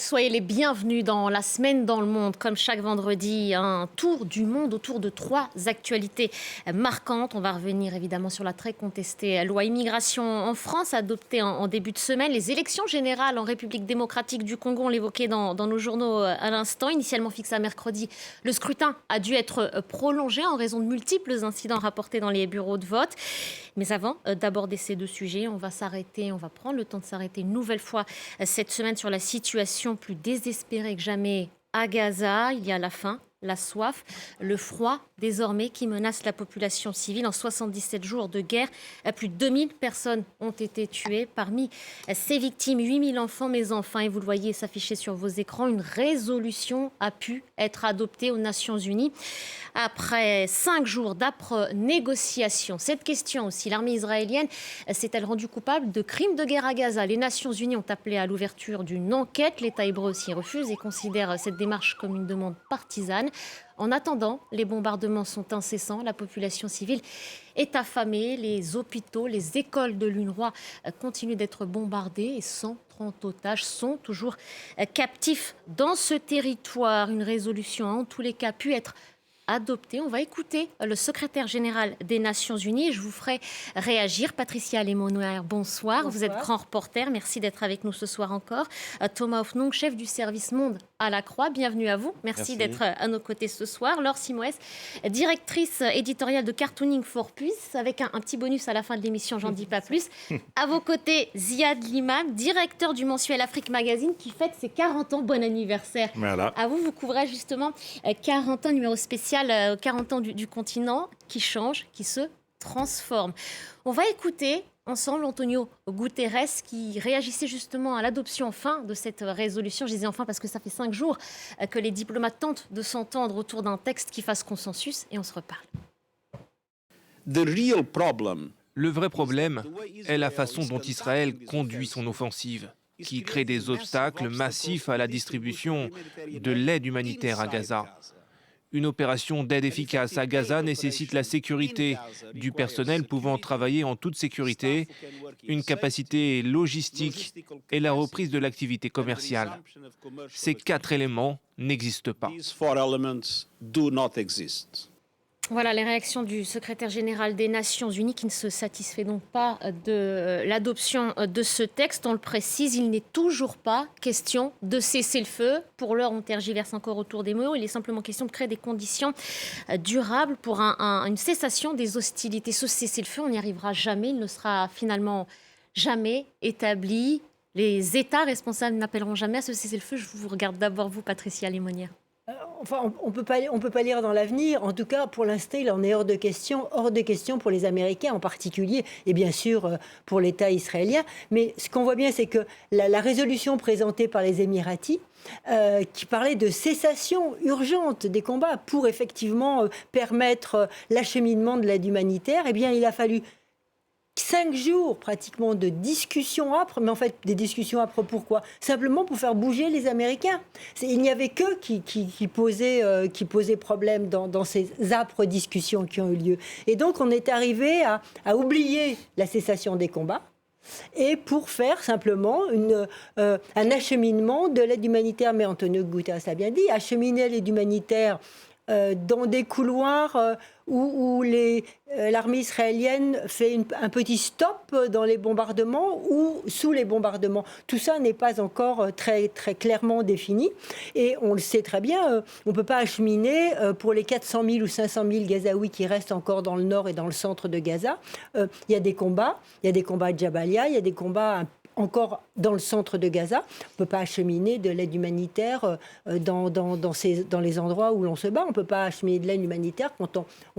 soyez les bienvenus dans la semaine dans le monde. Comme chaque vendredi, un tour du monde autour de 3 actualités marquantes. On va revenir évidemment sur la très contestée loi immigration en France, adoptée en début de semaine. Les élections générales en République démocratique du Congo, on l'évoquait dans nos journaux à l'instant. Initialement fixé à mercredi, le scrutin a dû être prolongé en raison de multiples incidents rapportés dans les bureaux de vote. Mais avant d'aborder ces 2 sujets, on va prendre le temps de s'arrêter une nouvelle fois cette semaine sur la situation plus désespérée que jamais à Gaza. Il y a la faim, la soif, le froid désormais qui menace la population civile. En 77 jours de guerre, plus de 2000 personnes ont été tuées. Parmi ces victimes, 8000 enfants, mais enfin, et vous le voyez s'afficher sur vos écrans, une résolution a pu être adoptée aux Nations Unies après 5 jours d'âpres négociations. Cette question aussi, l'armée israélienne s'est-elle rendue coupable de crimes de guerre à Gaza? Les Nations Unies ont appelé à l'ouverture d'une enquête. L'État hébreu s'y refuse et considère cette démarche comme une demande partisane. En attendant, les bombardements sont incessants. La population civile est affamée. Les hôpitaux, les écoles de l'UNRWA continuent d'être bombardées et 130 otages sont toujours captifs dans ce territoire. Une résolution a en tous les cas pu être adoptée. On va écouter le secrétaire général des Nations Unies et je vous ferai réagir. Patricia Lemonnier, bonsoir. Vous êtes grand reporter. Merci d'être avec nous ce soir encore. Thomas Hoffnung, chef du service Monde à la Croix. Bienvenue à vous. Merci d'être à nos côtés ce soir. Laure Simoes, directrice éditoriale de Cartooning for Peace, avec un petit bonus à la fin de l'émission, j'en dis pas plus. À vos côtés, Ziad Limam, directeur du mensuel Afrique Magazine, qui fête ses 40 ans. Bon anniversaire. Voilà. À vous, vous couvrez justement 40 ans, numéro spécial 40 ans du continent qui change, qui se transforme. On va écouter ensemble Antonio Guterres qui réagissait justement à l'adoption enfin de cette résolution. Je disais enfin parce que ça fait 5 jours que les diplomates tentent de s'entendre autour d'un texte qui fasse consensus et on se reparle. Le vrai problème est la façon dont Israël conduit son offensive, qui crée des obstacles massifs à la distribution de l'aide humanitaire à Gaza. Une opération d'aide efficace à Gaza nécessite la sécurité du personnel pouvant travailler en toute sécurité, une capacité logistique et la reprise de l'activité commerciale. Ces 4 éléments n'existent pas. Voilà les réactions du secrétaire général des Nations Unies qui ne se satisfait donc pas de l'adoption de ce texte. On le précise, il n'est toujours pas question de cesser le feu. Pour l'heure, on tergiverse encore autour des mots. Il est simplement question de créer des conditions durables pour une cessation des hostilités. Ce cessez-le-feu, on n'y arrivera jamais. Il ne sera finalement jamais établi. Les États responsables n'appelleront jamais à ce cessez-le-feu. Je vous regarde d'abord, vous, Patricia Lemonnier. Enfin, on peut pas lire dans l'avenir. En tout cas, pour l'instant, il en est hors de question pour les Américains en particulier, et bien sûr pour l'État israélien. Mais ce qu'on voit bien, c'est que la résolution présentée par les Émiratis, qui parlait de cessation urgente des combats pour effectivement permettre l'acheminement de l'aide humanitaire, eh bien, il a fallu 5 jours pratiquement de discussions âpres, mais en fait des discussions âpres pourquoi? Simplement pour faire bouger les Américains. Il n'y avait qu'eux qui posaient problème dans ces âpres discussions qui ont eu lieu. Et donc on est arrivé à oublier la cessation des combats et pour faire simplement un acheminement de l'aide humanitaire. Mais Antonio Guterres a bien dit, acheminer l'aide humanitaire dans des couloirs où l'armée israélienne fait un petit stop dans les bombardements ou sous les bombardements. Tout ça n'est pas encore très, très clairement défini. Et on le sait très bien, on ne peut pas acheminer pour les 400 000 ou 500 000 Gazaouis qui restent encore dans le nord et dans le centre de Gaza. Il y a des combats à Jabalia, il y a des combats encore dans le centre de Gaza. On ne peut pas acheminer de l'aide humanitaire dans les endroits où l'on se bat. On ne peut pas acheminer de l'aide humanitaire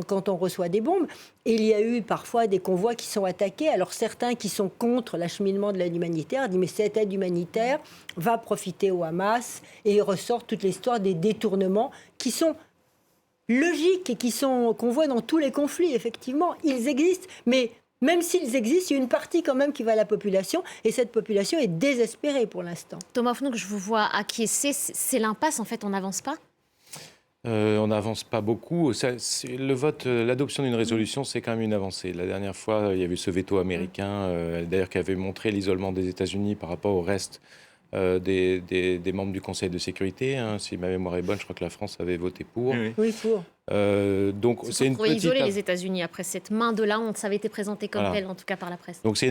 quand on reçoit des bombes. Et il y a eu parfois des convois qui sont attaqués. Alors certains qui sont contre l'acheminement de l'aide humanitaire disent mais cette aide humanitaire va profiter au Hamas. Et il ressort toute l'histoire des détournements qui sont logiques et qu'on voit dans tous les conflits. Effectivement, ils existent, mais même s'ils existent, il y a une partie quand même qui va à la population et cette population est désespérée pour l'instant. Thomas Hoffnung, je vous vois acquiescer. C'est l'impasse, en fait, on n'avance pas? On n'avance pas beaucoup. Le vote, l'adoption d'une résolution, c'est quand même une avancée. La dernière fois, il y avait ce veto américain, d'ailleurs, qui avait montré l'isolement des États-Unis par rapport au reste des membres du Conseil de sécurité. Hein. Si ma mémoire est bonne, je crois que la France avait voté pour. Oui, pour. Donc c'est une petite... isoler les États-Unis après cette main de la honte. Ça avait été présenté comme tel, en tout cas par la presse. Donc c'est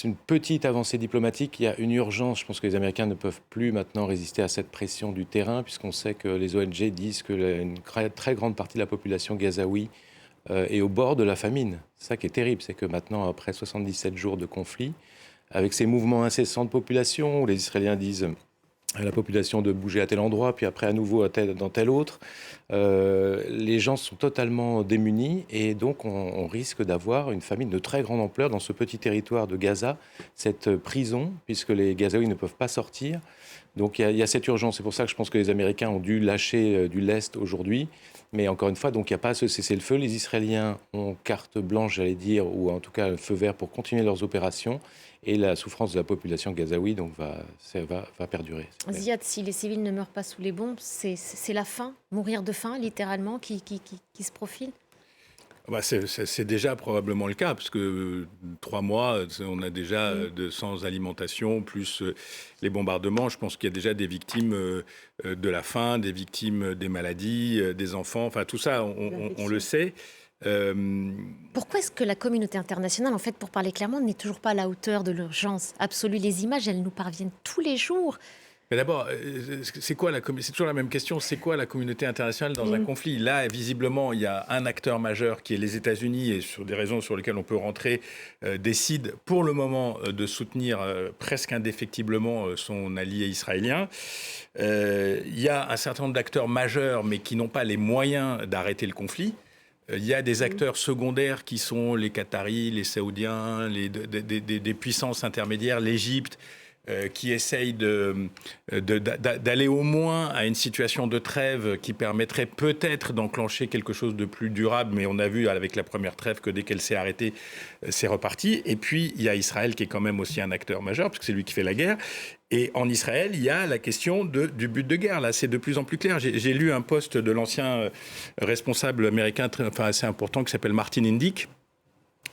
une petite avancée diplomatique. Il y a une urgence. Je pense que les Américains ne peuvent plus maintenant résister à cette pression du terrain, puisqu'on sait que les ONG disent que une très grande partie de la population gazaoui est au bord de la famine. C'est ça qui est terrible, c'est que maintenant, après 77 jours de conflit, avec ces mouvements incessants de population, où les Israéliens disent à la population de bouger à tel endroit, puis après à nouveau dans tel autre, les gens sont totalement démunis et donc on risque d'avoir une famine de très grande ampleur dans ce petit territoire de Gaza, cette prison, puisque les Gazaouis ne peuvent pas sortir. Donc il y a cette urgence. C'est pour ça que je pense que les Américains ont dû lâcher du lest aujourd'hui. Mais encore une fois, donc il n'y a pas ce cessez-le-feu. Les Israéliens ont carte blanche, j'allais dire, ou en tout cas feu vert pour continuer leurs opérations. Et la souffrance de la population gazaoui donc, va perdurer. Ziad, si les civils ne meurent pas sous les bombes, c'est la faim, mourir de faim, littéralement, qui se profile? C'est déjà probablement le cas, parce que 3 mois, on a déjà sans alimentation, plus les bombardements. Je pense qu'il y a déjà des victimes de la faim, des victimes des maladies, des enfants. Enfin, tout ça, on le sait. Pourquoi est-ce que la communauté internationale, en fait, pour parler clairement, n'est toujours pas à la hauteur de l'urgence absolue? Les images, elles nous parviennent tous les jours. Mais d'abord, c'est toujours la même question, c'est quoi la communauté internationale dans un conflit? Là, visiblement, il y a un acteur majeur qui est les États-Unis, et sur des raisons sur lesquelles on peut rentrer, décide pour le moment de soutenir presque indéfectiblement son allié israélien. Il y a un certain nombre d'acteurs majeurs, mais qui n'ont pas les moyens d'arrêter le conflit. Il y a des acteurs secondaires qui sont les Qataris, les Saoudiens, des puissances intermédiaires, l'Égypte, qui essayent d'aller au moins à une situation de trêve qui permettrait peut-être d'enclencher quelque chose de plus durable. Mais on a vu avec la première trêve que dès qu'elle s'est arrêtée, c'est reparti. Et puis, il y a Israël qui est quand même aussi un acteur majeur, parce que c'est lui qui fait la guerre. Et en Israël, il y a la question du but de guerre. Là, c'est de plus en plus clair. J'ai lu un post de l'ancien responsable américain assez important qui s'appelle Martin Indyk,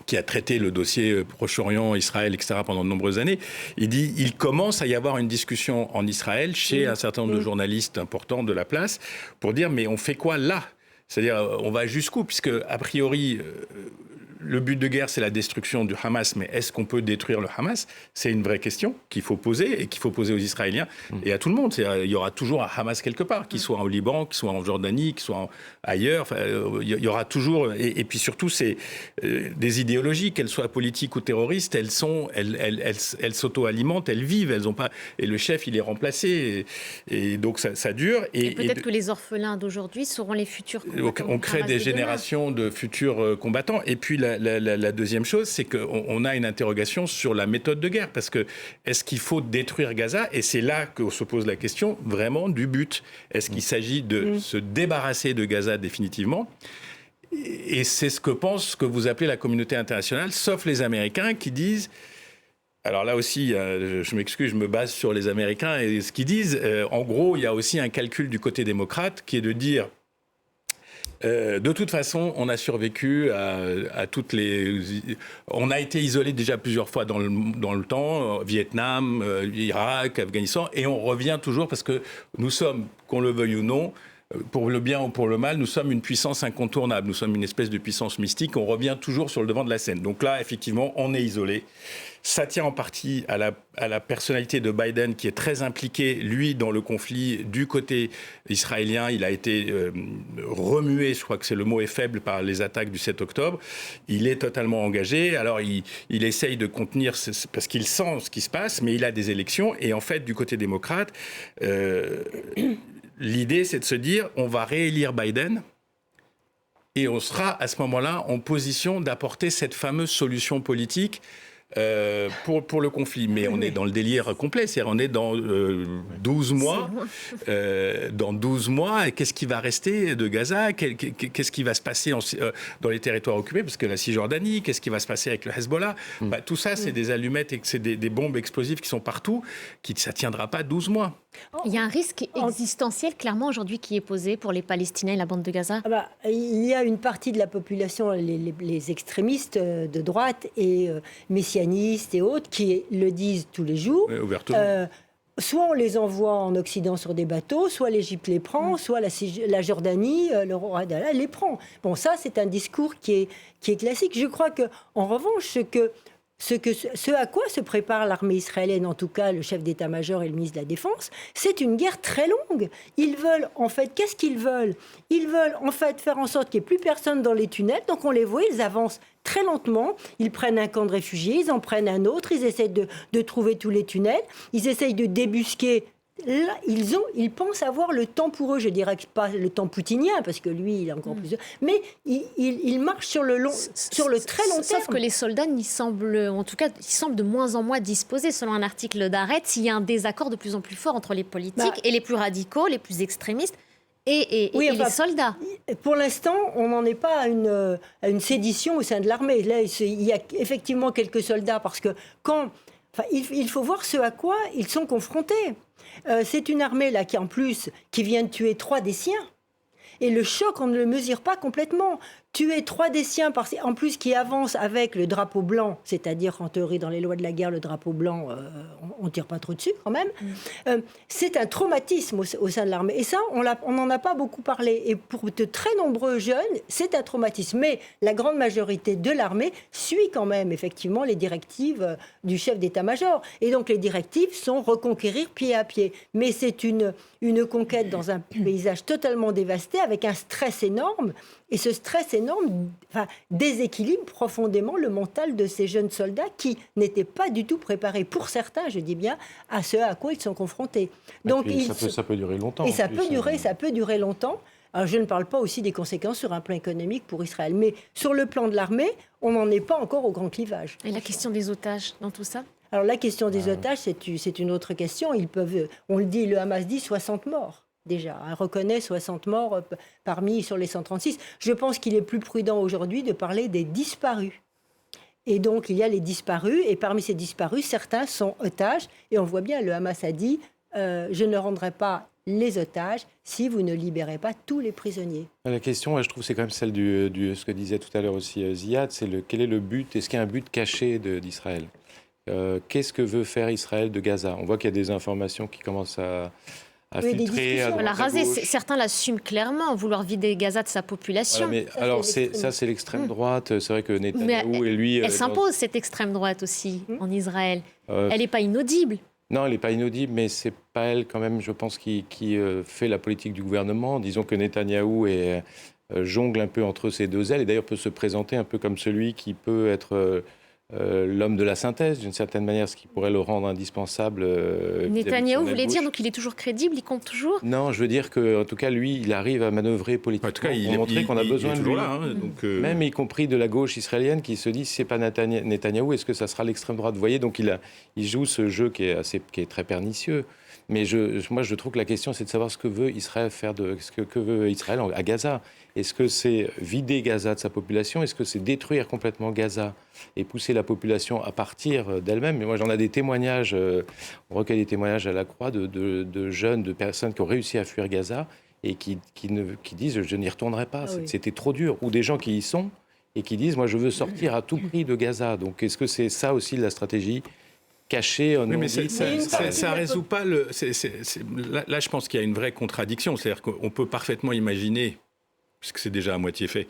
qui a traité le dossier Proche-Orient, Israël, etc. pendant de nombreuses années. Il dit il commence à y avoir une discussion en Israël chez un certain nombre de journalistes importants de la place pour dire mais on fait quoi là? C'est-à-dire on va jusqu'où? Puisque a priori le but de guerre, c'est la destruction du Hamas, mais est-ce qu'on peut détruire le Hamas? C'est une vraie question qu'il faut poser et qu'il faut poser aux Israéliens et à tout le monde. Il y aura toujours un Hamas quelque part, qu'il soit au Liban, qu'il soit en Jordanie, qu'il soit ailleurs. Enfin, il y aura toujours... Et puis surtout, c'est des idéologies, qu'elles soient politiques ou terroristes, elles s'auto-alimentent, elles vivent, elles ont pas... Et le chef, il est remplacé. Et donc, ça dure. Et peut-être que les orphelins d'aujourd'hui seront les futurs combattants. On crée des générations de futurs combattants. Et puis, la deuxième chose, c'est qu'on a une interrogation sur la méthode de guerre. Parce que est-ce qu'il faut détruire Gaza? Et c'est là que se pose la question vraiment du but. Est-ce qu'il s'agit de se débarrasser de Gaza définitivement? Et c'est ce que vous appelez la communauté internationale, sauf les Américains qui disent... Alors là aussi, je m'excuse, je me base sur les Américains et ce qu'ils disent. En gros, il y a aussi un calcul du côté démocrate qui est de dire... de toute façon, on a survécu à toutes les... On a été isolé déjà plusieurs fois dans le temps, Vietnam, Irak, Afghanistan, et on revient toujours parce que nous sommes, qu'on le veuille ou non, pour le bien ou pour le mal, nous sommes une puissance incontournable. Nous sommes une espèce de puissance mystique. On revient toujours sur le devant de la scène. Donc là, effectivement, on est isolé. Ça tient en partie à la personnalité de Biden qui est très impliqué, lui, dans le conflit du côté israélien. Il a été remué, je crois que le mot est faible, par les attaques du 7 octobre. Il est totalement engagé. Alors, il essaye de contenir, parce qu'il sent ce qui se passe, mais il a des élections. Et en fait, du côté démocrate, l'idée, c'est de se dire, on va réélire Biden et on sera à ce moment-là en position d'apporter cette fameuse solution politique pour le conflit. Mais on est dans le délire complet, c'est-à-dire on est dans 12 mois. Dans 12 mois, qu'est-ce qui va rester de Gaza? Qu'est-ce qui va se passer dans les territoires occupés? Parce que la Cisjordanie, qu'est-ce qui va se passer avec le Hezbollah? Tout ça, c'est des allumettes et c'est des bombes explosives qui sont partout, ça ne tiendra pas 12 mois. Il y a un risque existentiel, clairement, aujourd'hui, qui est posé pour les Palestiniens et la bande de Gaza. Il y a une partie de la population, les extrémistes de droite et messianistes et autres, qui le disent tous les jours. Ouvertement. soit on les envoie en Occident sur des bateaux, soit l'Égypte les prend, soit la Jordanie, le roi Abdallah les prend. Bon, ça, c'est un discours qui est classique. Je crois que, en revanche, ce à quoi se prépare l'armée israélienne, en tout cas le chef d'état-major et le ministre de la Défense, c'est une guerre très longue. Ils veulent, en fait, qu'est-ce qu'ils veulent ? Ils veulent, en fait, faire en sorte qu'il n'y ait plus personne dans les tunnels. Donc on les voit, ils avancent très lentement. Ils prennent un camp de réfugiés, ils en prennent un autre, ils essaient de trouver tous les tunnels, ils essayent de débusquer. Là, ils pensent avoir le temps pour eux. Je dirais que pas le temps poutinien, parce que lui, il a encore plus de... Mais ils marchent sur le très long terme. Sauf que les soldats, ils semblent de moins en moins disposés. Selon un article d'Haaretz, il y a un désaccord de plus en plus fort entre les politiques et les plus radicaux, les plus extrémistes, et les soldats. Pour l'instant, on n'en est pas à une sédition au sein de l'armée. Là, il y a effectivement quelques soldats, parce que il faut voir ce à quoi ils sont confrontés. C'est une armée là qui vient de tuer 3 des siens. Et le choc, on ne le mesure pas complètement. Tuer 3 des siens, en plus qui avancent avec le drapeau blanc, c'est-à-dire en théorie dans les lois de la guerre, le drapeau blanc, on ne tire pas trop dessus quand même. C'est un traumatisme au sein de l'armée. Et ça, on n'en a pas beaucoup parlé. Et pour de très nombreux jeunes, c'est un traumatisme. Mais la grande majorité de l'armée suit quand même effectivement les directives du chef d'état-major. Et donc les directives sont reconquérir pied à pied. Mais c'est une conquête dans un paysage totalement dévasté, avec un stress énorme. Et ce stress énorme déséquilibre profondément le mental de ces jeunes soldats qui n'étaient pas du tout préparés, pour certains, je dis bien, à ce à quoi ils sont confrontés. Donc, ça peut durer longtemps. Et ça peut durer longtemps. Alors, je ne parle pas aussi des conséquences sur un plan économique pour Israël. Mais sur le plan de l'armée, on n'en est pas encore au grand clivage. Et la question des otages dans tout ça ? Alors la question des otages, c'est une autre question. On le dit, le Hamas dit 60 morts. Déjà, on reconnaît 60 morts sur les 136. Je pense qu'il est plus prudent aujourd'hui de parler des disparus. Et donc, il y a les disparus, et parmi ces disparus, certains sont otages. Et on voit bien, le Hamas a dit je ne rendrai pas les otages si vous ne libérez pas tous les prisonniers. La question, je trouve, c'est quand même celle ce que disait tout à l'heure aussi Ziad, c'est quel est le but, est-ce qu'il y a un but caché d'Israël ? Qu'est-ce que veut faire Israël de Gaza ? On voit qu'il y a des informations qui commencent à filtrer à droite, la raser, à gauche. certains l'assument clairement, vouloir vider Gaza de sa population. C'est l'extrême droite. C'est vrai que Netanyahou et lui... Elle s'impose, cette extrême droite aussi, en Israël. Elle n'est pas inaudible. Non, elle n'est pas inaudible, mais c'est pas elle, quand même, je pense, qui fait la politique du gouvernement. Disons que Netanyahou jongle un peu entre ces deux ailes, et d'ailleurs peut se présenter un peu comme celui qui peut être... l'homme de la synthèse, d'une certaine manière, ce qui pourrait le rendre indispensable. Netanyahou, vous voulez dire, donc il est toujours crédible, il compte toujours ? Non, je veux dire qu'en tout cas, lui, il arrive à manœuvrer politiquement pour montrer qu'on a besoin de lui. Là, donc Même y compris de la gauche israélienne qui se dit, si ce n'est pas Netanyahou, est-ce que ça sera l'extrême droite ? Vous voyez, donc il joue ce jeu qui est très pernicieux. Mais moi, je trouve que la question, c'est de savoir ce que veut Israël faire que veut Israël à Gaza. Est-ce que c'est vider Gaza de sa population ? Est-ce que c'est détruire complètement Gaza et pousser la population à partir d'elle-même ? Mais moi, j'en ai des témoignages, on recueille des témoignages à la Croix de jeunes, de personnes qui ont réussi à fuir Gaza et qui disent « je n'y retournerai pas, c'était trop dur ». Ou des gens qui y sont et qui disent « moi, je veux sortir à tout prix de Gaza ». Donc, est-ce que c'est ça aussi la stratégie ? Caché en mais ça résout pas là, je pense qu'il y a une vraie contradiction. C'est-à-dire qu'on peut parfaitement imaginer, puisque c'est déjà à moitié fait,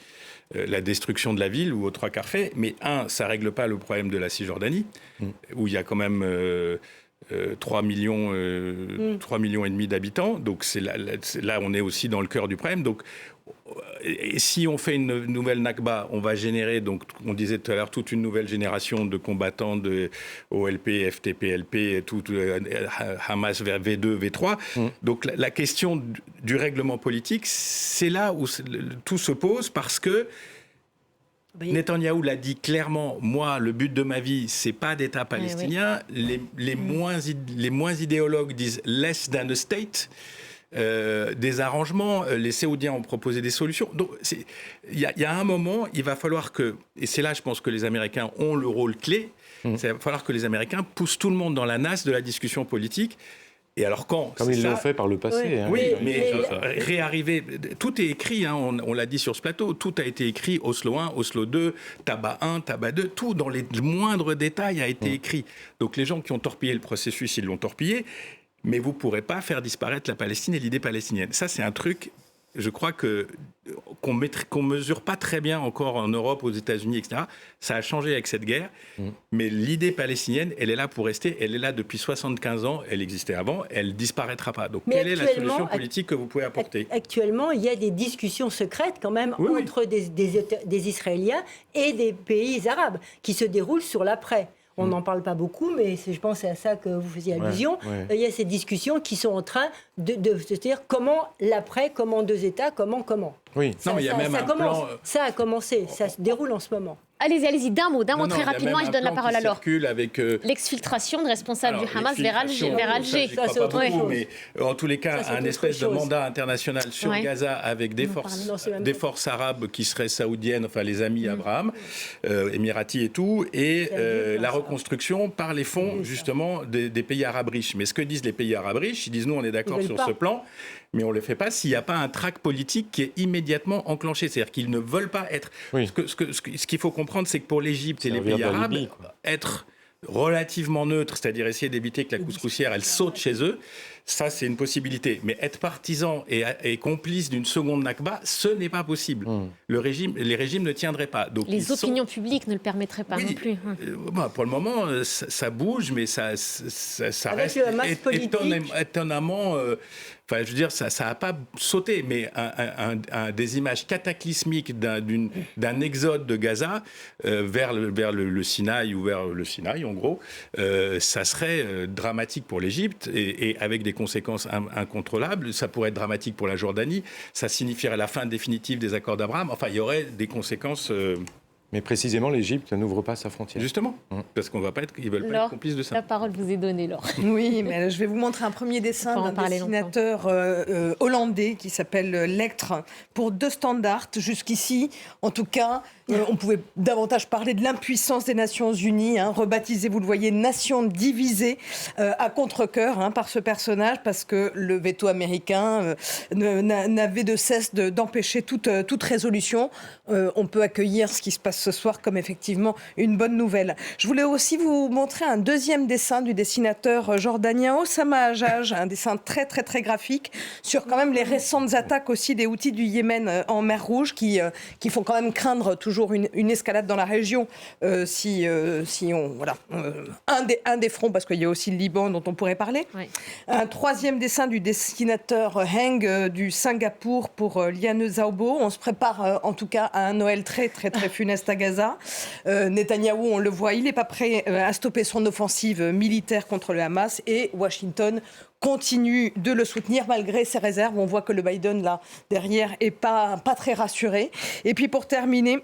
la destruction de la ville ou aux 3/4 fait. Mais ça règle pas le problème de la Cisjordanie, où il y a quand même 3 millions et demi d'habitants. Donc là, on est aussi dans le cœur du problème. Donc, et si on fait une nouvelle Nakba, on va générer, donc, on disait tout à l'heure, toute une nouvelle génération de combattants de OLP, FTP-LP, Hamas vers V2, V3. Donc la question du règlement politique, c'est là où tout se pose, parce que Netanyahou l'a dit clairement, moi, le but de ma vie, c'est pas d'État palestinien. Les moins idéologues disent « less than a state ». Des arrangements, les Saoudiens ont proposé des solutions. Donc, il y a un moment, il va falloir et c'est là, je pense que les Américains ont le rôle clé, il va falloir que les Américains poussent tout le monde dans la nasse de la discussion politique. Et alors comme ils l'ont fait par le passé. Oui, mais réarriver, tout est écrit, on l'a dit sur ce plateau, tout a été écrit, Oslo 1, Oslo 2, Tabac 1, Tabac 2, tout dans les moindres détails a été écrit. Donc les gens qui ont torpillé le processus, ils l'ont torpillé. mais vous ne pourrez pas faire disparaître la Palestine et l'idée palestinienne. Ça, c'est un truc, je crois qu'on ne mesure pas très bien encore en Europe, aux États-Unis, etc. Ça a changé avec cette guerre, mais l'idée palestinienne, elle est là pour rester. Elle est là depuis 75 ans, elle existait avant, elle ne disparaîtra pas. Donc, quelle est la solution politique que vous pouvez apporter ? Actuellement, il y a des discussions secrètes quand même entre des Israéliens et des pays arabes qui se déroulent sur l'après. On n'en parle pas beaucoup, mais je pense à ça que vous faisiez allusion. Il y a ces discussions qui sont en train de se dire comment l'après, comment deux États, comment. Oui. Ça a commencé, ça se déroule en ce moment. Allez-y, d'un mot très rapidement, et je donne la parole à Laure. Avec l'exfiltration de responsables du Hamas vers Alger. Ça, c'est autre chose. Mais en tous les cas, un espèce de mandat international sur Gaza avec des forces arabes qui seraient saoudiennes, enfin les amis Abraham, émiratis et tout, et la reconstruction par les fonds justement des pays arabes riches. Mais ce que disent les pays arabes riches, ils disent nous on est d'accord sur ce plan, mais on ne le fait pas s'il n'y a pas un trac politique qui est immédiatement enclenché. C'est-à-dire qu'ils ne veulent pas être... Ce qu'il faut comprendre, c'est que pour l'Égypte et les pays arabes, être relativement neutre, c'est-à-dire essayer d'éviter que la couscoussière, elle saute chez eux, ça, c'est une possibilité. Mais être partisan et complice d'une seconde Nakba, ce n'est pas possible. Les régimes ne tiendraient pas. Donc, les opinions publiques ne le permettraient pas non plus. Pour le moment, ça bouge, mais ça reste étonnamment... Enfin, je veux dire, ça n'a pas sauté, mais des images cataclysmiques d'un exode de Gaza vers le Sinaï ou vers le Sinaï, en gros, ça serait dramatique pour l'Égypte et avec des conséquences incontrôlables. Ça pourrait être dramatique pour la Jordanie. Ça signifierait la fin définitive des accords d'Abraham. Enfin, il y aurait des conséquences... Mais précisément, l'Égypte n'ouvre pas sa frontière. Justement, parce qu'on va pas ils veulent pas être complices de ça. La parole vous est donnée, Laure. Oui, mais je vais vous montrer un premier dessin d'un dessinateur hollandais qui s'appelle Lectre pour deux standards. Jusqu'ici, en tout cas, on pouvait davantage parler de l'impuissance des Nations Unies, rebaptisée, vous le voyez, nation divisée à contre-cœur par ce personnage, parce que le veto américain n'avait de cesse d'empêcher toute résolution. On peut accueillir ce qui se passe ce soir comme effectivement une bonne nouvelle. Je voulais aussi vous montrer un deuxième dessin du dessinateur jordanien Osama Hajjaj, un dessin très très très graphique sur quand même les récentes attaques aussi des Houthis du Yémen en mer Rouge qui font quand même craindre toujours une escalade dans la région si on un des fronts, parce qu'il y a aussi le Liban dont on pourrait parler. Oui. Un troisième dessin du dessinateur Heng du Singapour pour Liane Zaobo. On se prépare en tout cas à un Noël très très très funeste à Gaza. Netanyahou, on le voit, il n'est pas prêt à stopper son offensive militaire contre le Hamas, et Washington continue de le soutenir malgré ses réserves. On voit que le Biden, là, derrière, n'est pas très rassuré. Et puis pour terminer...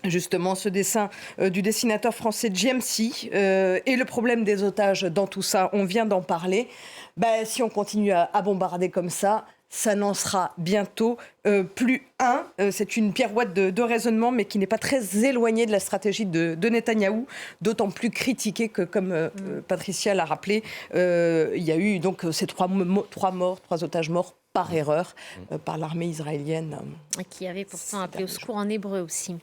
Justement, ce dessin du dessinateur français GMC et le problème des otages dans tout ça, on vient d'en parler. Si on continue à bombarder comme ça n'en sera bientôt plus un. C'est une pirouette de raisonnement, mais qui n'est pas très éloignée de la stratégie de Netanyahou, d'autant plus critiquée que, comme Patricia l'a rappelé, il y a eu donc ces trois otages morts par erreur par l'armée israélienne. Qui avait pourtant appelé au secours en hébreu aussi.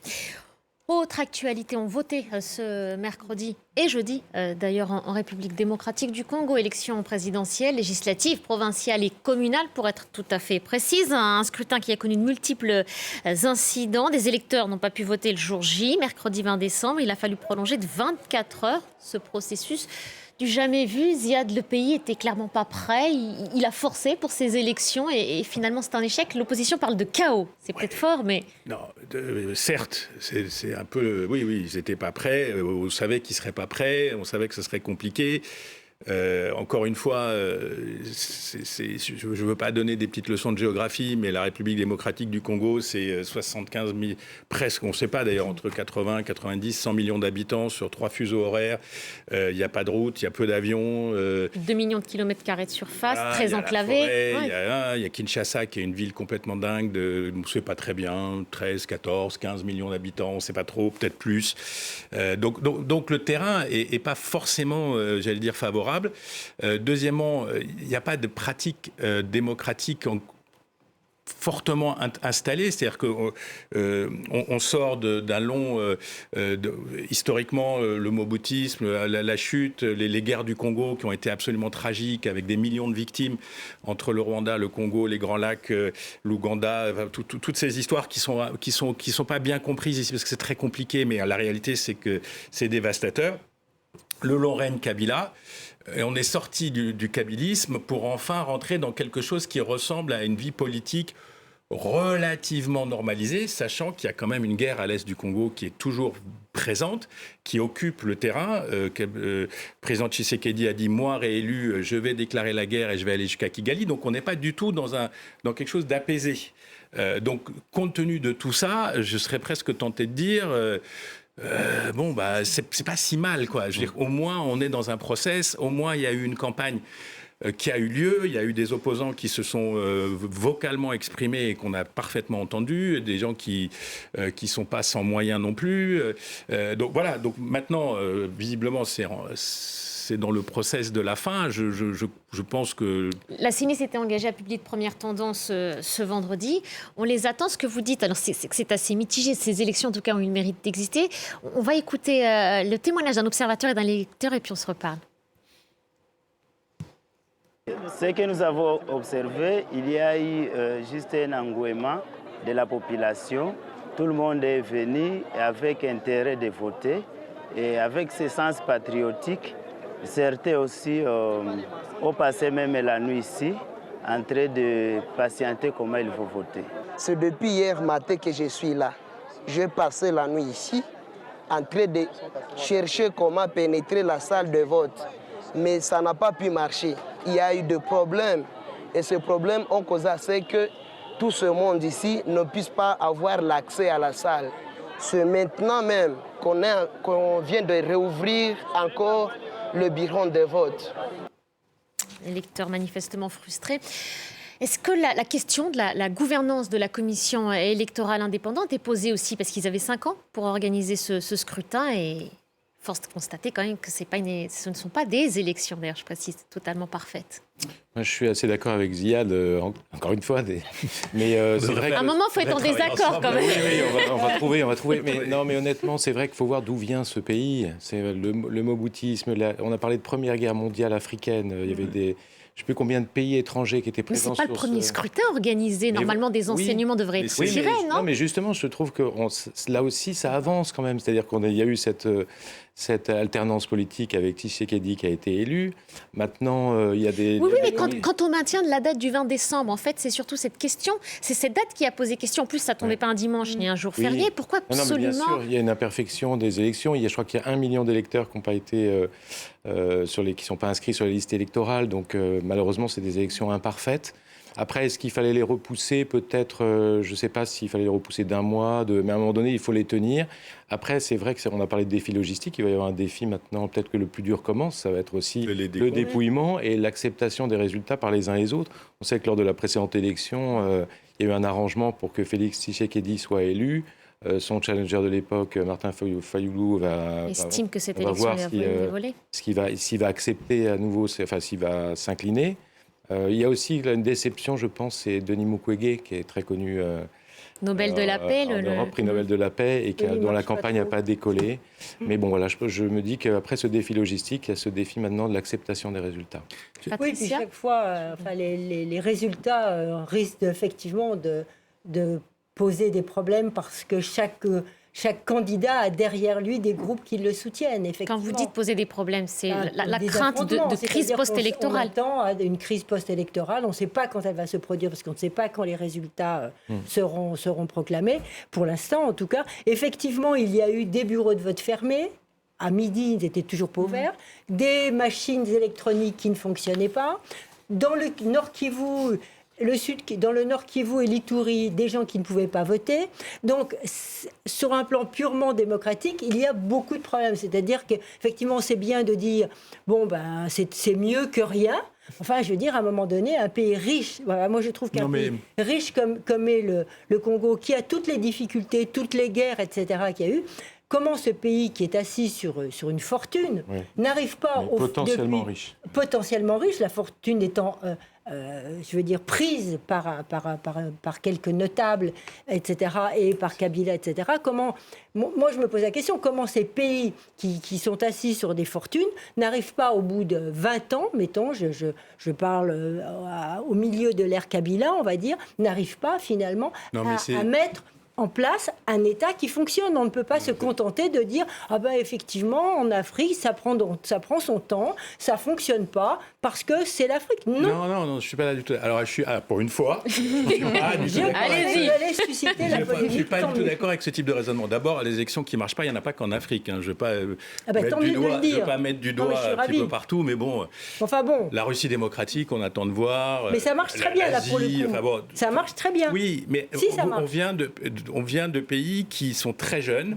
Autre actualité, on votait ce mercredi et jeudi, d'ailleurs en République démocratique du Congo, élections présidentielles, législatives, provinciales et communales, pour être tout à fait précise. Un scrutin qui a connu de multiples incidents. Des électeurs n'ont pas pu voter le jour J, mercredi 20 décembre. Il a fallu prolonger de 24 heures ce processus. Du jamais vu, Ziad, le pays était clairement pas prêt. Il a forcé pour ces élections et finalement c'est un échec. L'opposition parle de chaos. C'est peut-être fort, mais... Non, certes, c'est un peu... Oui, ils n'étaient pas prêts. On savait qu'ils ne seraient pas prêts. On savait que ce serait compliqué. Encore une fois, je ne veux pas donner des petites leçons de géographie, mais la République démocratique du Congo, c'est 75 000, presque, on ne sait pas d'ailleurs, entre 80, 90, 100 millions d'habitants sur 3 fuseaux horaires. Il n'y a pas de route, il y a peu d'avions. 2 millions de kilomètres carrés de surface, très enclavés. Il y a Kinshasa qui est une ville complètement dingue, on ne sait pas très bien, 13, 14, 15 millions d'habitants, on ne sait pas trop, peut-être plus. Donc le terrain n'est pas forcément, j'allais dire, favorable. Deuxièmement, il n'y a pas de pratique démocratique fortement installé, c'est-à-dire qu'on on sort d'un long... historiquement, le moboutisme, la chute, les guerres du Congo qui ont été absolument tragiques, avec des millions de victimes entre le Rwanda, le Congo, les Grands Lacs, l'Ouganda, toutes ces histoires qui sont pas bien comprises ici, parce que c'est très compliqué, mais la réalité, c'est que c'est dévastateur. Le long règne Kabila, et on est sorti du kabylisme pour enfin rentrer dans quelque chose qui ressemble à une vie politique relativement normalisée, sachant qu'il y a quand même une guerre à l'est du Congo qui est toujours présente, qui occupe le terrain. Le président Tshisekedi a dit « Moi, réélu, je vais déclarer la guerre et je vais aller jusqu'à Kigali ». Donc on n'est pas du tout dans quelque chose d'apaisé. Donc compte tenu de tout ça, je serais presque tenté de dire... c'est pas si mal, quoi. Je veux dire, au moins, on est dans un process, au moins, il y a eu une campagne qui a eu lieu, il y a eu des opposants qui se sont vocalement exprimés et qu'on a parfaitement entendu, des gens qui sont pas sans moyens non plus. Donc voilà, donc maintenant, visiblement, c'est dans le process de la fin. Je pense que... La CENI s'était engagée à publier de premières tendances ce vendredi. On les attend, ce que vous dites. Alors, c'est assez mitigé. Ces élections, en tout cas, ont eu le mérite d'exister. On va écouter le témoignage d'un observateur et d'un lecteur et puis on se reparle. Ce que nous avons observé, il y a eu juste un engouement de la population. Tout le monde est venu avec intérêt de voter et avec ce sens patriotique. Certains aussi ont passé même la nuit ici, en train de patienter comment il faut voter. C'est depuis hier matin que je suis là. J'ai passé la nuit ici, en train de chercher comment pénétrer la salle de vote. Mais ça n'a pas pu marcher. Il y a eu des problèmes. Et ces problèmes ont causé que tout ce monde ici ne puisse pas avoir l'accès à la salle. C'est maintenant même qu'on vient de rouvrir encore le bureau de vote. Électeurs manifestement frustrés. Est-ce que la question de la gouvernance de la commission électorale indépendante est posée aussi? Parce qu'ils avaient 5 ans pour organiser ce scrutin et force de constater quand même que ce ne sont pas des élections, d'ailleurs, je précise, totalement parfaites. Moi, je suis assez d'accord avec Ziad, encore une fois. Mais c'est vrai à un moment, il faut être en désaccord quand même. Oui, on va trouver. Mais honnêtement, c'est vrai qu'il faut voir d'où vient ce pays. C'est le moboutisme. On a parlé de Première Guerre mondiale africaine. Il y avait je ne sais plus combien de pays étrangers qui étaient présents. Mais ce n'est pas le premier scrutin organisé. Normalement, des enseignements devraient être tirés, non ? Non, mais justement, je trouve que là aussi, ça avance quand même. C'est-à-dire qu'il y a eu cette alternance politique avec Tshisekedi qui a été élu. Maintenant, il y a des... Oui, mais quand on maintient la date du 20 décembre, en fait, c'est surtout cette question. C'est cette date qui a posé question. En plus, ça ne tombait pas un dimanche ni un jour férié. Pourquoi absolument... Non, mais bien sûr, il y a une imperfection des élections. Je crois qu'il y a 1 million d'électeurs qui n'ont pas été... qui sont pas inscrits sur les listes électorales. Donc, malheureusement, c'est des élections imparfaites. Après, est-ce qu'il fallait les repousser? Peut-être, je ne sais pas s'il fallait les repousser d'un mois, mais à un moment donné, il faut les tenir. Après, c'est vrai qu'on a parlé de défi logistique. Il va y avoir un défi maintenant. Peut-être que le plus dur commence. Ça va être aussi le dépouillement et l'acceptation des résultats par les uns et les autres. On sait que lors de la précédente élection, il y a eu un arrangement pour que Félix Tshisekedi soit élu. Son challenger de l'époque, Martin Fayulu, estime que cette élection est volée. S'il va accepter à nouveau, s'il va s'incliner. Il y a aussi une déception, je pense, c'est Denis Mukwege, qui est très connu Nobel de la paix, prix Nobel de la paix, et dont la campagne n'a pas décollé. Mais bon, voilà, je me dis qu'après ce défi logistique, il y a ce défi maintenant de l'acceptation des résultats. Oui, puis chaque fois, les résultats risquent effectivement de poser des problèmes parce que chaque candidat a derrière lui des groupes qui le soutiennent, effectivement. Quand vous dites poser des problèmes, c'est la crainte de crise post-électorale. On attend une crise post-électorale, on ne sait pas quand elle va se produire, parce qu'on ne sait pas quand les résultats seront proclamés. Pour l'instant, en tout cas, effectivement, il y a eu des bureaux de vote fermés. À midi, ils n'étaient toujours pas ouverts. Des machines électroniques qui ne fonctionnaient pas. Dans le Nord Kivu... dans le Nord Kivu et l'Ituri, des gens qui ne pouvaient pas voter. Donc, sur un plan purement démocratique, il y a beaucoup de problèmes. C'est-à-dire qu'effectivement, c'est bien de dire, c'est mieux que rien. Enfin, je veux dire, à un moment donné, un pays riche, moi je trouve qu'un pays riche comme est le Congo, qui a toutes les difficultés, toutes les guerres, etc., qu'il y a eu, comment ce pays qui est assis sur une fortune n'arrive pas... potentiellement riche. Potentiellement riche, la fortune étant... prise par quelques notables, etc., et par Kabila, etc. Moi, je me pose la question, comment ces pays qui sont assis sur des fortunes n'arrivent pas, au bout de 20 ans, mettons, je parle au milieu de l'ère Kabila, on va dire, n'arrivent pas, finalement, à mettre en place un État qui fonctionne. On ne peut pas se contenter de dire effectivement, en Afrique, ça prend son temps, ça fonctionne pas, parce que c'est l'Afrique. Non, je suis pas là du tout. Alors, je suis, pour une fois, je suis pas du tout d'accord. Je suis pas du tout d'accord avec ce type de raisonnement. D'abord, les élections qui marchent pas, il y en a pas qu'en Afrique. Je veux pas mettre du doigt un petit peu partout, mais bon. La Russie démocratique, on attend de voir. Mais ça marche très bien là pour le coup. Ça marche très bien. Oui, mais on vient de pays qui sont très jeunes,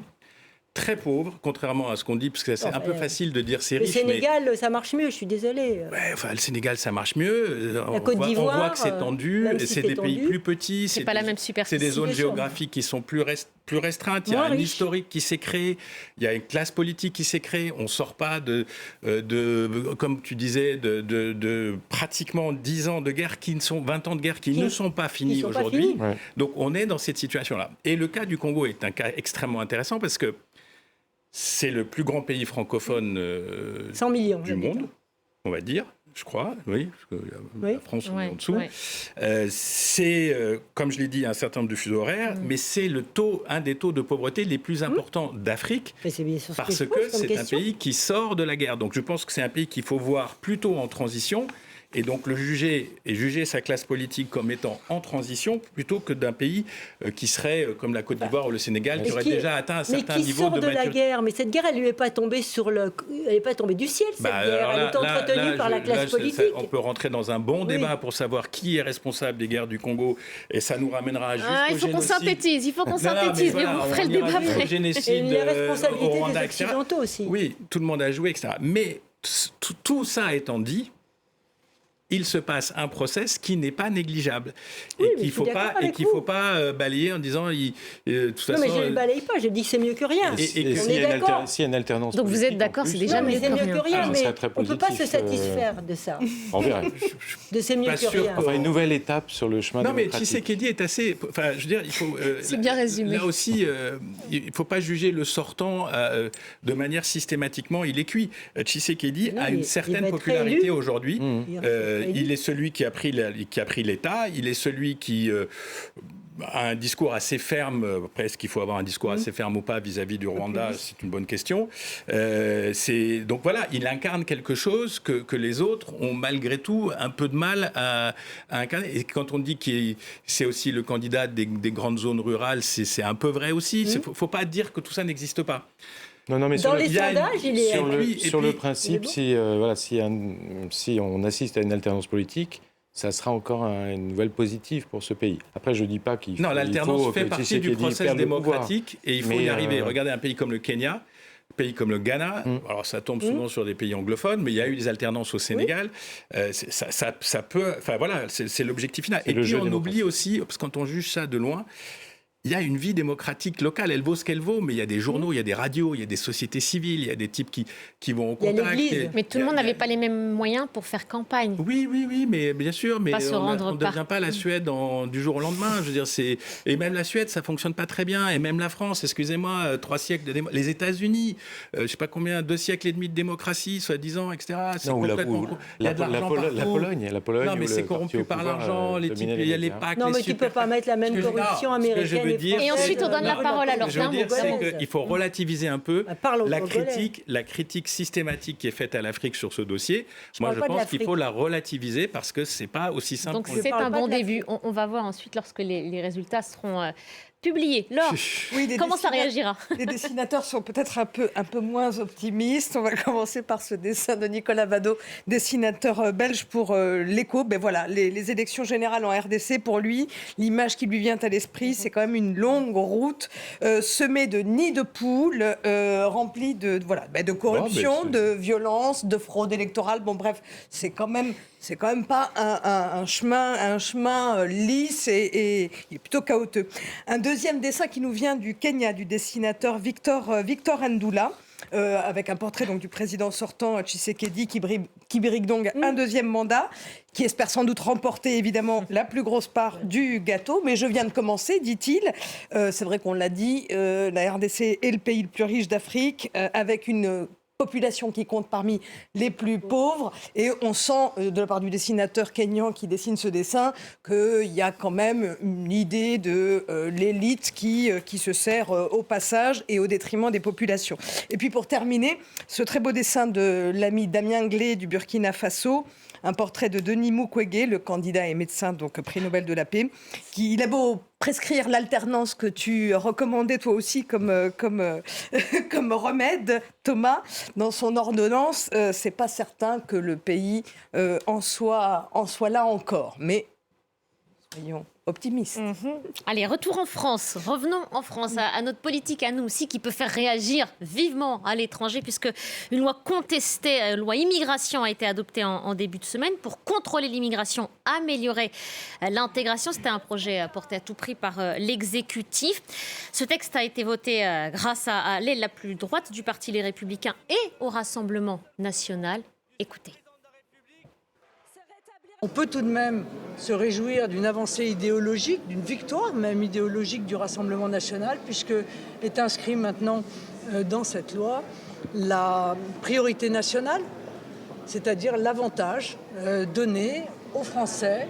très pauvres, contrairement à ce qu'on dit, parce que c'est un peu facile de dire c'est riche. Le Sénégal, ça marche mieux, je suis désolée. Le Sénégal, ça marche mieux. La Côte d'Ivoire, on voit que c'est tendu, c'est des pays plus petits. C'est pas la même superficie. C'est des zones géographiques qui sont plus restreintes. Il y a un historique qui s'est créé, il y a une classe politique qui s'est créée. On ne sort pas comme tu disais, de pratiquement 10 ans de guerre 20 ans de guerre qui ne sont pas finis aujourd'hui. Donc on est dans cette situation-là. Et le cas du Congo est un cas extrêmement intéressant parce que c'est le plus grand pays francophone 100 millions, du monde, on va dire, je crois. Oui, parce que la France, on est en dessous. C'est, comme je l'ai dit, un certain nombre de fuseaux horaires, mais c'est un des taux de pauvreté les plus importants d'Afrique, parce que c'est un pays qui sort de la guerre. Donc je pense que c'est un pays qu'il faut voir plutôt en transition, et donc le juger sa classe politique comme étant en transition plutôt que d'un pays qui serait comme la Côte d'Ivoire ou le Sénégal qui aurait déjà atteint un certain niveau de la guerre. Mais cette guerre, elle lui est pas tombée elle est pas tombée du ciel. Cette guerre, elle est entretenue par la classe politique. On peut rentrer dans un bon débat pour savoir qui est responsable des guerres du Congo, et ça nous ramènera jusqu'au génocide. Il faut qu'on synthétise. Mais vous ferez le débat après. Génocide les responsabilités au Rwanda, des Occidentaux aussi. Oui, tout le monde a joué, etc. Mais tout ça étant dit, il se passe un process qui n'est pas négligeable et qu'il ne faut pas balayer en disant de toute façon, mais je ne le balaye pas, je dis que c'est mieux que rien. Et s'il y a une alternance. Donc vous êtes d'accord, c'est déjà mieux que rien. Mais on ne peut pas se satisfaire de ça. On verra. De c'est mieux que rien. Enfin, une nouvelle étape sur le chemin démocratique. Non, mais Tshisekedi est assez... Enfin, je veux dire, il faut... c'est bien résumé. Là aussi, il ne faut pas juger le sortant de manière systématiquement... Il est cuit. Tshisekedi a une certaine popularité aujourd'hui. Il est celui qui a pris l'État, il est celui qui a un discours assez ferme, après est-ce qu'il faut avoir un discours assez ferme ou pas vis-à-vis du Rwanda, c'est une bonne question. Donc voilà, il incarne quelque chose que les autres ont malgré tout un peu de mal à incarner. Et quand on dit que c'est aussi le candidat des grandes zones rurales, c'est un peu vrai aussi. Il ne faut pas dire que tout ça n'existe pas. Non, mais dans les sondages, il est... Sur le principe, si on assiste à une alternance politique, ça sera encore une nouvelle positive pour ce pays. Après, je ne dis pas qu'il faut... Non, l'alternance fait partie du processus démocratique et il faut y arriver. Regardez un pays comme le Kenya, un pays comme le Ghana, alors ça tombe souvent sur des pays anglophones, mais il y a eu des alternances au Sénégal. Ça peut... Enfin voilà, c'est l'objectif final. Et puis on oublie aussi, parce que quand on juge ça de loin... Il y a une vie démocratique locale, elle vaut ce qu'elle vaut, mais il y a des journaux, il y a des radios, il y a des sociétés civiles, il y a des types qui vont au contact. Mais tout le monde n'avait pas les mêmes moyens pour faire campagne. Oui, mais bien sûr, mais on ne devient pas la Suède du jour au lendemain. Je veux dire, et même la Suède, ça ne fonctionne pas très bien, et même la France, excusez-moi, 3 siècles de les États-Unis, je ne sais pas combien, 2 siècles et demi de démocratie, soi-disant, etc. C'est complètement... Il y a de l'argent partout. La Pologne. Non, mais c'est corrompu par l'argent, les types, il y a les packs, non, mais tu ne peux pas mettre la même corruption américaine. Et ensuite, on donne la parole à Je veux dire, c'est qu'il faut relativiser un peu la critique systématique qui est faite à l'Afrique sur ce dossier. Moi, je pense qu'il faut la relativiser parce que c'est pas aussi simple. Donc, c'est un bon début. On va voir ensuite lorsque les résultats seront publié. Laure, comment ça réagira? Les dessinateurs sont peut-être un peu moins optimistes. On va commencer par ce dessin de Nicolas Vado, dessinateur belge pour l'Écho. Ben voilà, les élections générales en RDC, pour lui, l'image qui lui vient à l'esprit, c'est quand même une longue route semée de nids de poules, remplie de corruption, de violence, de fraude électorale. Bon bref, c'est quand même pas un chemin lisse et il est plutôt chaotique. Un Deuxième dessin qui nous vient du Kenya, du dessinateur Victor Ndula. Avec un portrait donc, du président sortant Tshisekedi qui brigue donc un deuxième mandat, qui espère sans doute remporter évidemment la plus grosse part du gâteau. Mais je viens de commencer, dit-il. C'est vrai qu'on l'a dit, la RDC est le pays le plus riche d'Afrique, avec une population qui compte parmi les plus pauvres. Et on sent, de la part du dessinateur kényan qui dessine ce dessin, qu'il y a quand même une idée de l'élite qui se sert au passage et au détriment des populations. Et puis pour terminer, ce très beau dessin de l'ami Damien Glé du Burkina Faso, un portrait de Denis Mukwege, le candidat et médecin, donc prix Nobel de la paix, il a beau prescrire l'alternance que tu recommandais toi aussi comme remède, Thomas, dans son ordonnance, c'est pas certain que le pays en soit là encore. Mais soyons optimistes. Allez, retour en France. Revenons en France, à notre politique, à nous aussi, qui peut faire réagir vivement à l'étranger, puisque une loi contestée, loi immigration, a été adoptée en début de semaine pour contrôler l'immigration, améliorer l'intégration. C'était un projet porté à tout prix par l'exécutif. Ce texte a été voté grâce à l'aile la plus droite du Parti Les Républicains et au Rassemblement national. Écoutez. On peut tout de même se réjouir d'une avancée idéologique, d'une victoire même idéologique du Rassemblement national, puisque est inscrit maintenant dans cette loi la priorité nationale, c'est-à-dire l'avantage donné aux Français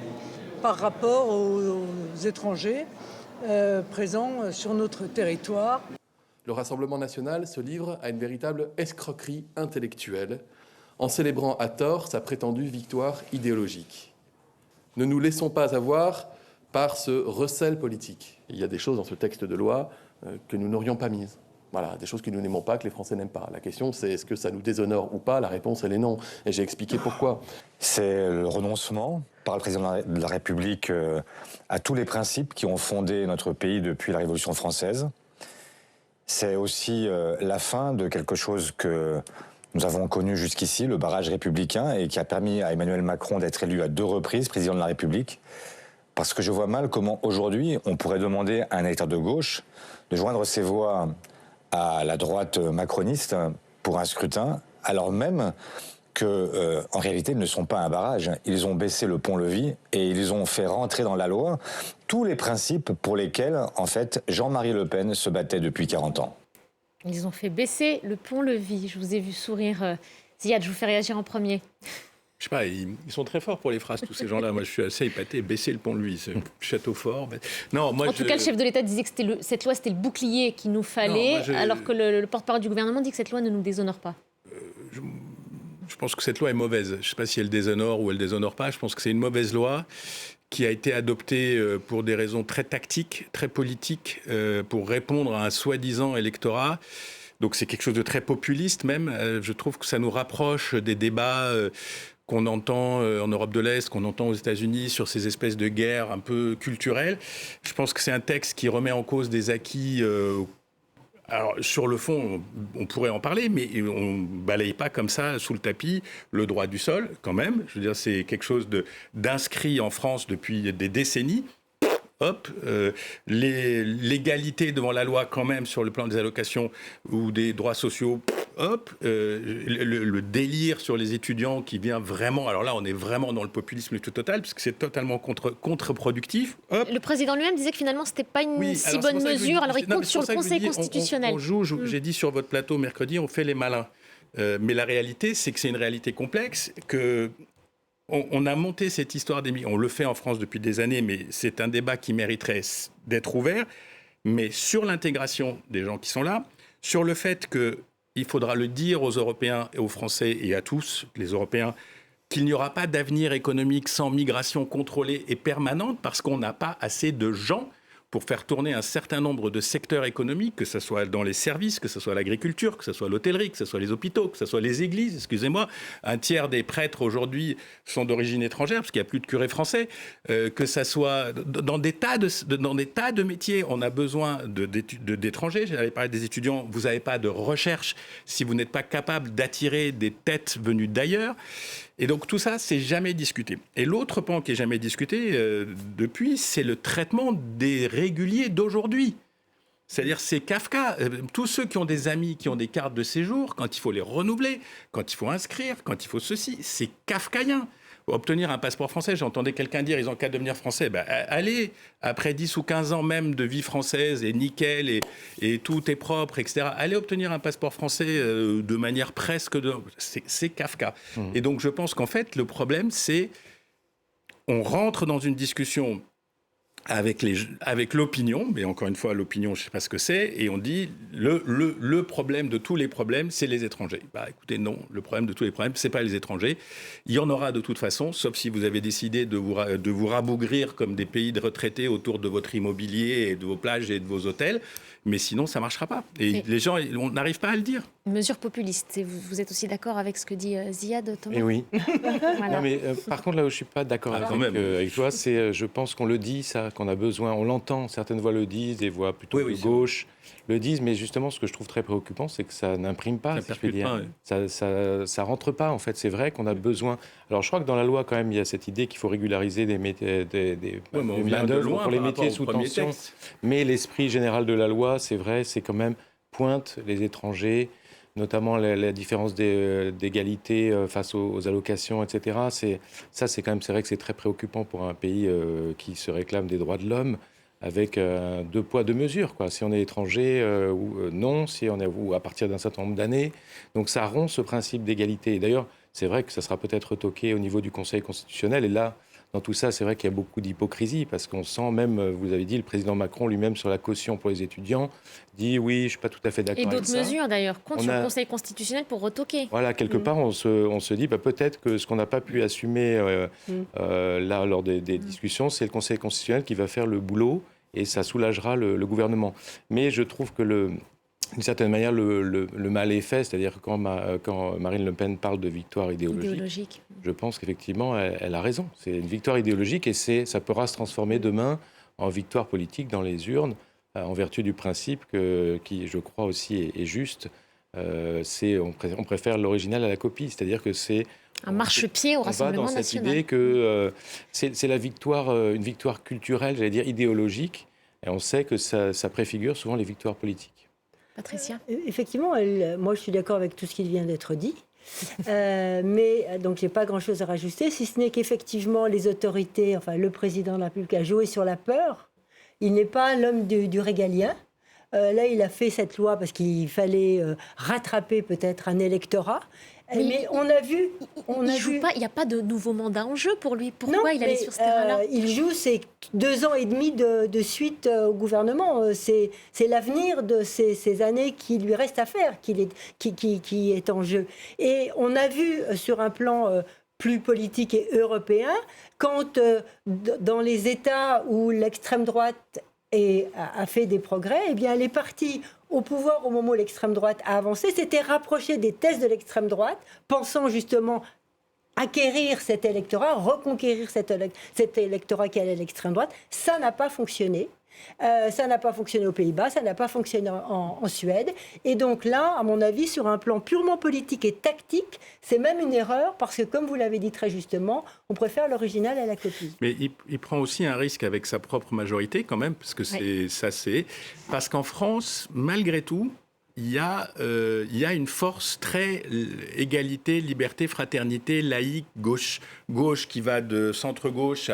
par rapport aux étrangers présents sur notre territoire. Le Rassemblement national se livre à une véritable escroquerie intellectuelle en célébrant à tort sa prétendue victoire idéologique. Ne nous laissons pas avoir par ce recel politique. Il y a des choses dans ce texte de loi que nous n'aurions pas mises. Voilà, des choses que nous n'aimons pas, que les Français n'aiment pas. La question, c'est est-ce que ça nous déshonore ou pas? La réponse, elle est non. Et j'ai expliqué pourquoi. C'est le renoncement par le président de la République à tous les principes qui ont fondé notre pays depuis la Révolution française. C'est aussi la fin de quelque chose que nous avons connu jusqu'ici, le barrage républicain, et qui a permis à Emmanuel Macron d'être élu à 2 reprises président de la République. Parce que je vois mal comment aujourd'hui on pourrait demander à un électeur de gauche de joindre ses voix à la droite macroniste pour un scrutin, alors même que, en réalité, ils ne sont pas un barrage. Ils ont baissé le pont-levis et ils ont fait rentrer dans la loi tous les principes pour lesquels, en fait, Jean-Marie Le Pen se battait depuis 40 ans. Ils ont fait baisser le pont-levis. Je vous ai vu sourire. Ziad, je vous fais réagir en premier. Je sais pas, ils sont très forts pour les phrases, tous ces gens-là. Moi, je suis assez épaté. Baisser le pont-levis, c'est château fort. Mais... Non, moi, en tout cas, le chef de l'État disait que cette loi, c'était le bouclier qu'il nous fallait, alors que le porte-parole du gouvernement dit que cette loi ne nous déshonore pas. Je pense que cette loi est mauvaise. Je ne sais pas si elle déshonore ou elle déshonore pas. Je pense que c'est une mauvaise loi qui a été adoptée pour des raisons très tactiques, très politiques, pour répondre à un soi-disant électorat. Donc c'est quelque chose de très populiste même. Je trouve que ça nous rapproche des débats qu'on entend en Europe de l'Est, qu'on entend aux États-Unis sur ces espèces de guerres un peu culturelles. Je pense que c'est un texte qui remet en cause des acquis. Alors, sur le fond, on pourrait en parler, mais on ne balaye pas comme ça, sous le tapis, le droit du sol, quand même. Je veux dire, c'est quelque chose d'inscrit en France depuis des décennies. Hop, l'égalité devant la loi, quand même, sur le plan des allocations ou des droits sociaux. Hop, le délire sur les étudiants qui vient vraiment... Alors là, on est vraiment dans le populisme tout total, parce que c'est totalement contre-productif. Hop. Le président lui-même disait que finalement, ce n'était pas une si bonne mesure. Alors il compte sur le Conseil constitutionnel. On joue, j'ai dit sur votre plateau mercredi, on fait les malins. Mais la réalité, c'est que c'est une réalité complexe, que... On a monté cette histoire on le fait en France depuis des années, mais c'est un débat qui mériterait d'être ouvert. Mais sur l'intégration des gens qui sont là, sur le fait qu'il faudra le dire aux Européens et aux Français et à tous les Européens qu'il n'y aura pas d'avenir économique sans migration contrôlée et permanente parce qu'on n'a pas assez de gens pour faire tourner un certain nombre de secteurs économiques, que ce soit dans les services, que ce soit l'agriculture, que ce soit l'hôtellerie, que ce soit les hôpitaux, que ce soit les églises, excusez-moi. Un tiers des prêtres aujourd'hui sont d'origine étrangère, parce qu'il n'y a plus de curés français. Que ce soit dans des tas de métiers, on a besoin d'étrangers. J'avais parlé des étudiants, vous n'avez pas de recherche si vous n'êtes pas capable d'attirer des têtes venues d'ailleurs. Et donc tout ça, c'est jamais discuté. Et l'autre pan qui est jamais discuté depuis, c'est le traitement des réguliers d'aujourd'hui. C'est-à-dire, c'est Kafka. Tous ceux qui ont des amis, qui ont des cartes de séjour, quand il faut les renouveler, quand il faut inscrire, quand il faut ceci, c'est kafkaïen. Obtenir un passeport français, j'entendais quelqu'un dire, ils ont qu'à devenir français. Allez, après 10 ou 15 ans même de vie française, et nickel, et tout est propre, etc., allez obtenir un passeport français de manière presque... C'est Kafka. Et donc, je pense qu'en fait, le problème, c'est... On rentre dans une discussion avec l'opinion, mais encore une fois, l'opinion, je ne sais pas ce que c'est, et on dit le problème de tous les problèmes, c'est les étrangers. Écoutez, non, le problème de tous les problèmes, ce n'est pas les étrangers. Il y en aura de toute façon, sauf si vous avez décidé de vous rabougrir comme des pays de retraités autour de votre immobilier et de vos plages et de vos hôtels. Mais sinon, ça ne marchera pas. Et les gens, on n'arrive pas à le dire. Une mesure populiste. Et vous êtes aussi d'accord avec ce que dit Ziad, Thomas ? Et oui. Voilà. Non, mais par contre, là où je ne suis pas d'accord avec toi, c'est je pense qu'on le dit, ça, qu'on a besoin, on l'entend, certaines voix le disent, des voix plutôt de gauche le disent, mais justement, ce que je trouve très préoccupant, c'est que ça n'imprime pas, si je peux dire. Ça rentre pas, en fait. C'est vrai qu'on a besoin... Alors, je crois que dans la loi, quand même, il y a cette idée qu'il faut régulariser des main-d'œuvre pour les métiers sous tension. Mais l'esprit général de la loi, c'est vrai, c'est quand même pointe les étrangers, notamment la différence d'égalité face aux allocations, etc. C'est quand même, c'est vrai que c'est très préoccupant pour un pays qui se réclame des droits de l'homme, avec 2 poids, 2 mesures, quoi. Si on est étranger ou non, si on est ou à partir d'un certain nombre d'années. Donc ça rompt ce principe d'égalité. Et d'ailleurs, c'est vrai que ça sera peut-être retoqué au niveau du Conseil constitutionnel. Et là, dans tout ça, c'est vrai qu'il y a beaucoup d'hypocrisie, parce qu'on sent même, vous avez dit, le président Macron lui-même sur la caution pour les étudiants, dit oui, je ne suis pas tout à fait d'accord avec ça. Et d'autres mesures d'ailleurs, contre le Conseil constitutionnel pour retoquer. Voilà, quelque part, on se dit peut-être que ce qu'on n'a pas pu assumer là, lors des discussions, c'est le Conseil constitutionnel qui va faire le boulot, et ça soulagera le gouvernement. Mais je trouve que d'une certaine manière, le mal est fait, c'est-à-dire que quand Marine Le Pen parle de victoire idéologique. Je pense qu'effectivement, elle a raison. C'est une victoire idéologique et ça pourra se transformer demain en victoire politique dans les urnes, en vertu du principe qui, je crois aussi, est juste. On préfère l'original à la copie, c'est-à-dire que c'est... Un marchepied au Rassemblement national. On va dans cette idée que c'est la victoire, une victoire culturelle, j'allais dire idéologique, et on sait que ça préfigure souvent les victoires politiques. Patricia ? Effectivement, moi je suis d'accord avec tout ce qui vient d'être dit. Mais donc j'ai pas grand-chose à rajouter, si ce n'est qu'effectivement les autorités, enfin le président de la République a joué sur la peur. Il n'est pas l'homme du régalien. Là, il a fait cette loi parce qu'il fallait rattraper peut-être un électorat. Mais on a vu... Il n'y a pas de nouveau mandat en jeu pour lui. Pourquoi il allait sur ce terrain-là ? Il joue ses 2 ans et demi de suite au gouvernement. C'est l'avenir de ces années qui lui reste à faire qui est en jeu. Et on a vu sur un plan plus politique et européen, quand dans les États où l'extrême droite a fait des progrès, eh bien les partis au pouvoir au moment où l'extrême droite a avancé s'étaient rapprochés des thèses de l'extrême droite, pensant justement acquérir cet électorat, reconquérir cet électorat qui allait à l'extrême droite. Ça n'a pas fonctionné. Ça n'a pas fonctionné aux Pays-Bas, ça n'a pas fonctionné en Suède. Et donc là, à mon avis, sur un plan purement politique et tactique, c'est même une erreur parce que, comme vous l'avez dit très justement, on préfère l'original à la copie. Mais il prend aussi un risque avec sa propre majorité quand même, parce que parce qu'en France, malgré tout, il y a une force très égalité, liberté, fraternité, laïque, gauche qui va de centre-gauche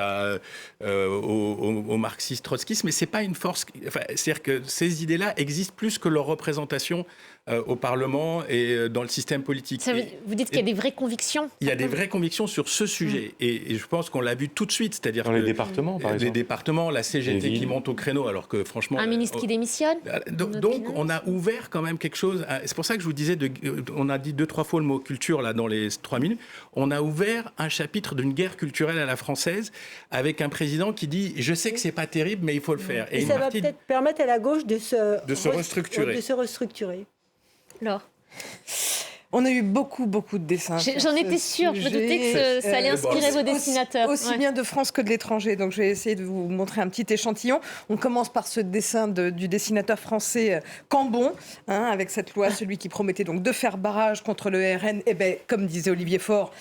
au marxiste-trotskiste, mais c'est pas une force... c'est-à-dire que ces idées-là existent plus que leur représentation au Parlement et dans le système politique. Vous dites qu'il y a des vraies convictions ? Il y a des vraies convictions sur ce sujet. Et je pense qu'on l'a vu tout de suite. C'est-à-dire dans les départements, par exemple. Les départements, la CGT qui monte au créneau, alors que franchement... Un ministre qui démissionne ? Donc on a ouvert quand même quelque chose. C'est pour ça que je vous disais, on a dit 2-3 fois le mot culture là, dans les 3 minutes. On a ouvert un chapitre d'une guerre culturelle à la française avec un président qui dit « Je sais que c'est pas terrible, mais il faut le faire ». Et ça va peut-être permettre à la gauche de se restructurer. De se restructurer. Laure ? On a eu beaucoup de dessins. J'en étais sûre, je me doutais que ça allait inspirer vos dessinateurs. Aussi bien de France que de l'étranger, donc je vais essayer de vous montrer un petit échantillon. On commence par ce dessin du dessinateur français Cambon, avec cette loi, celui qui promettait donc de faire barrage contre le RN, comme disait Olivier Faure,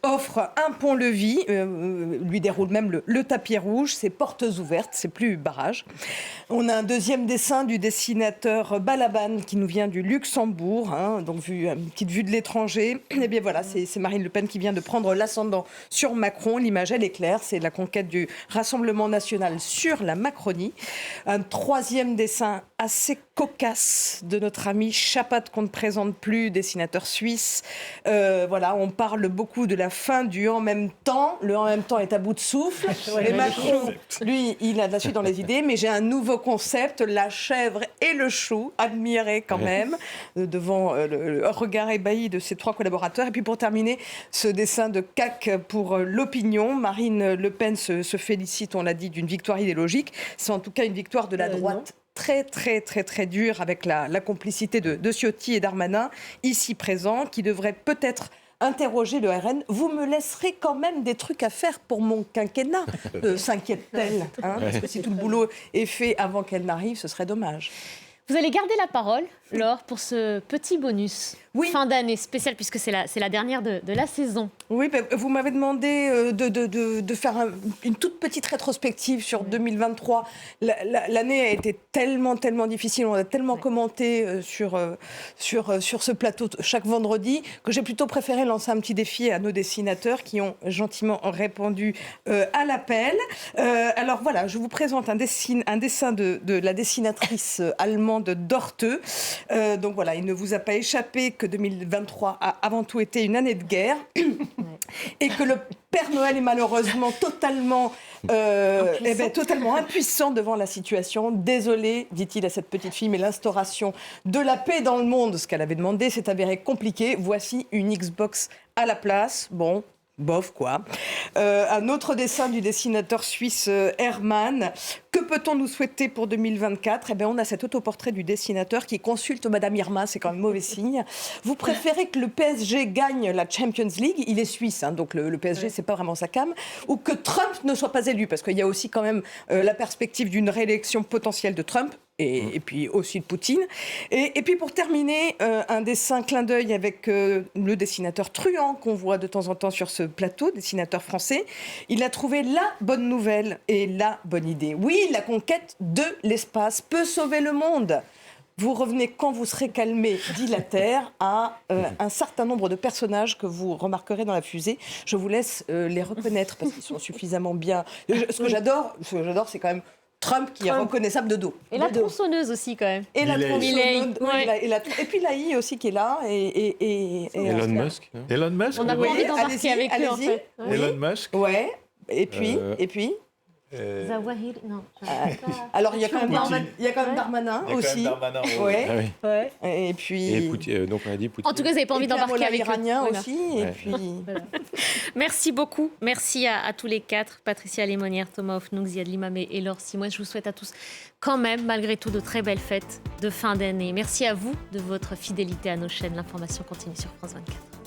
offre un pont-levis, lui déroule même le tapis rouge, c'est portes ouvertes, c'est plus barrage. On a un deuxième dessin du dessinateur Balaban qui nous vient du Luxembourg, donc une petite vue de l'étranger. Et bien voilà, c'est Marine Le Pen qui vient de prendre l'ascendant sur Macron. L'image, elle est claire, c'est la conquête du Rassemblement national sur la Macronie. Un troisième dessin assez cocasse de notre ami Chapat, qu'on ne présente plus, dessinateur suisse. Voilà, on parle beaucoup de la fin du en même temps. Le en même temps est à bout de souffle. Et Macron, lui, il a de la suite dans les idées, mais j'ai un nouveau concept, la chèvre et le chou, admiré quand même, devant le regard ébahi de ses 3 collaborateurs. Et puis pour terminer, ce dessin de CAC pour l'opinion. Marine Le Pen se félicite, on l'a dit, d'une victoire idéologique. C'est en tout cas une victoire de la droite. Très dure, avec la complicité de Ciotti et Darmanin, ici présents, qui devraient peut-être interroger le RN. Vous me laisserez quand même des trucs à faire pour mon quinquennat, s'inquiète-t-elle, parce que si tout le boulot est fait avant qu'elle n'arrive, ce serait dommage. Vous allez garder la parole, Laure, pour ce petit bonus fin d'année spécial, puisque c'est la dernière de la saison. Oui, vous m'avez demandé de faire une toute petite rétrospective sur 2023. L'année a été tellement difficile, on a tellement commenté sur ce plateau chaque vendredi, que j'ai plutôt préféré lancer un petit défi à nos dessinateurs qui ont gentiment répondu à l'appel. Alors voilà, je vous présente un dessin de la dessinatrice allemande Dorte. Donc voilà, il ne vous a pas échappé que 2023 a avant tout été une année de guerre et que le Père Noël est malheureusement totalement impuissant devant la situation. Désolé, dit-il à cette petite fille, mais l'instauration de la paix dans le monde, ce qu'elle avait demandé, s'est avéré compliqué. Voici une Xbox à la place. Bon, bof quoi. Un autre dessin du dessinateur suisse Hermann. Que peut-on nous souhaiter pour 2024 ? Eh bien, on a cet autoportrait du dessinateur qui consulte Madame Irma, c'est quand même mauvais signe. Vous préférez que le PSG gagne la Champions League ? Il est suisse, donc le PSG, c'est pas vraiment sa came. Ou que Trump ne soit pas élu, parce qu'il y a aussi quand même la perspective d'une réélection potentielle de Trump. Et puis aussi de Poutine. Et puis pour terminer, un dessin clin d'œil avec le dessinateur Truand qu'on voit de temps en temps sur ce plateau, dessinateur français. Il a trouvé la bonne nouvelle et la bonne idée. Oui, la conquête de l'espace peut sauver le monde. Vous revenez quand vous serez calmé, dit la Terre, à un certain nombre de personnages que vous remarquerez dans la fusée. Je vous laisse les reconnaître parce qu'ils sont suffisamment bien. Ce que j'adore, c'est quand même Trump qui est reconnaissable de dos. Et la tronçonneuse aussi, quand même. Et la tronçonneuse. Et puis l'AI aussi qui est là. Et Elon Musk. Elon Musk. On n'a pas envie d'embarquer avec eux, en fait. Elon Musk. Ouais. Et puis Zawahiri, non. Alors, il y a quand même Darmanin aussi. Ouais. Et puis... donc on a dit Poutine. En tout cas, vous n'avez pas envie d'embarquer avec l'Iranien aussi. Et puis... Merci beaucoup. Merci à tous les 4. Patricia Lémonière, Thomas Hoffnung, Ziad Limamé et Laure Simoes. Je vous souhaite à tous quand même, malgré tout, de très belles fêtes de fin d'année. Merci à vous de votre fidélité à nos chaînes. L'information continue sur France 24.